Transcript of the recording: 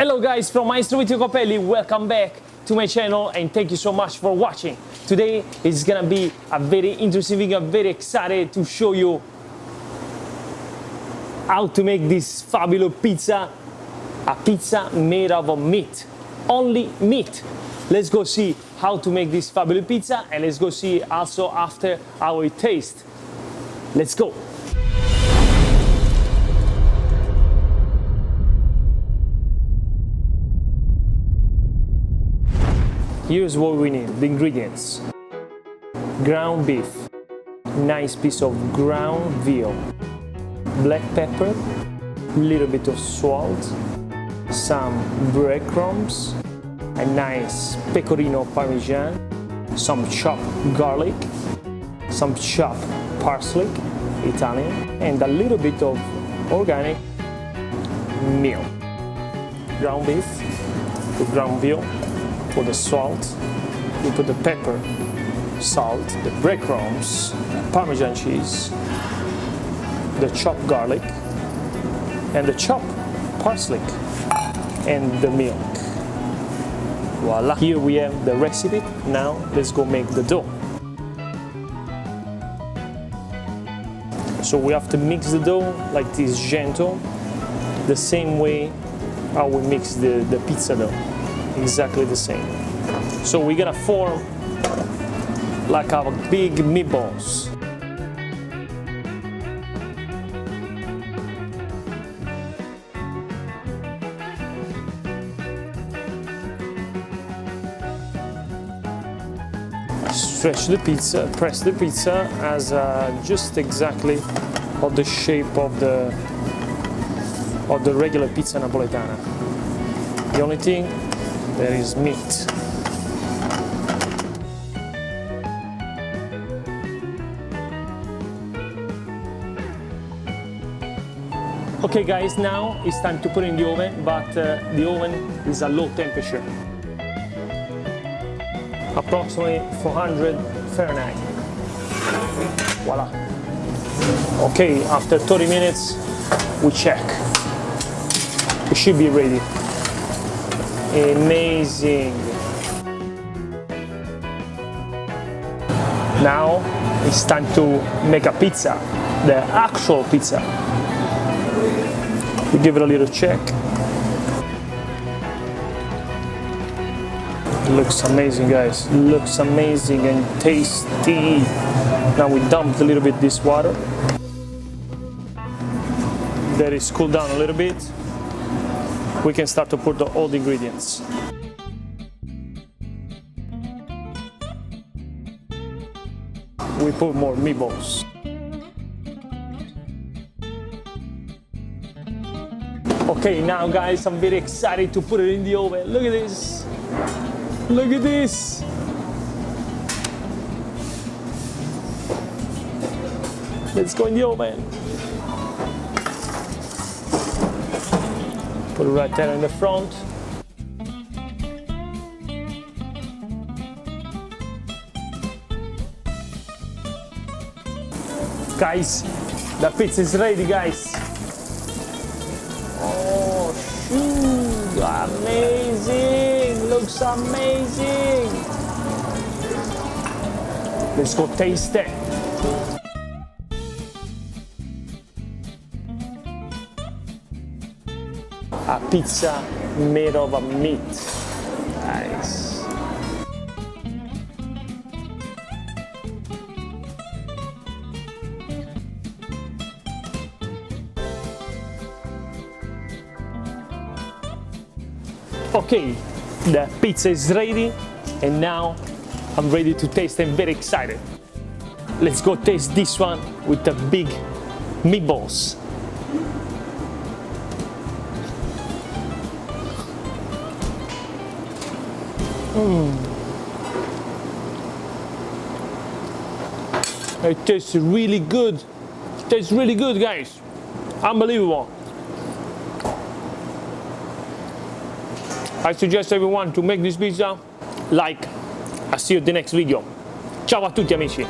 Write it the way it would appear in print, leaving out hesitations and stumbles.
Hello guys from Iacopelli, welcome back to my channel and thank you so much for watching. Today is gonna be a very interesting video. I'm very excited to show you how to make this fabulous pizza, a pizza made of meat, only meat. Let's go see how to make this fabulous pizza and let's go see also after how it tastes. Let's go. Here's what we need, the ingredients. Ground beef, nice piece of ground veal, black pepper, little bit of salt, some breadcrumbs, a nice pecorino parmesan, some chopped garlic, some chopped parsley, Italian, and a little bit of organic milk. Ground beef, the ground veal, put the salt, we put the pepper, salt, the breadcrumbs, Parmesan cheese, the chopped garlic, and the chopped parsley, and the milk. Voila! Here we have the recipe. Now let's go make the dough. So we have to mix the dough like this, gentle, the same way how we mix the pizza dough. Exactly the same. So we're gonna form like our big meatballs. Stretch the pizza, press the pizza as just exactly of the shape of the regular pizza napolitana. The only thing, there is meat. Okay guys, now it's time to put in the oven, but the oven is at low temperature. Approximately 400 Fahrenheit. Voila. Okay, after 30 minutes, we check. It should be ready. Amazing. Now it's time to make a pizza, the actual pizza. We give it a little check. It looks amazing, guys. It looks amazing and tasty. Now we dump a little bit this water. Let it cool down a little bit. We can start to put all the ingredients. We put more meatballs. Okay, now guys, I'm very excited to put it in the oven. Look at this. Look at this. Let's go in the oven. Put it right there in the front. Guys, the pizza is ready, guys. Oh, shoot, amazing, looks amazing. Let's go taste it. A pizza made of a meat. Nice. Okay, the pizza is ready and now I'm ready to taste. I'm very excited. Let's go taste this one with the big meatballs. It tastes really good. It tastes really good, guys. Unbelievable. I suggest everyone to make this pizza. Like, I'll see you in the next video. Ciao a tutti amici.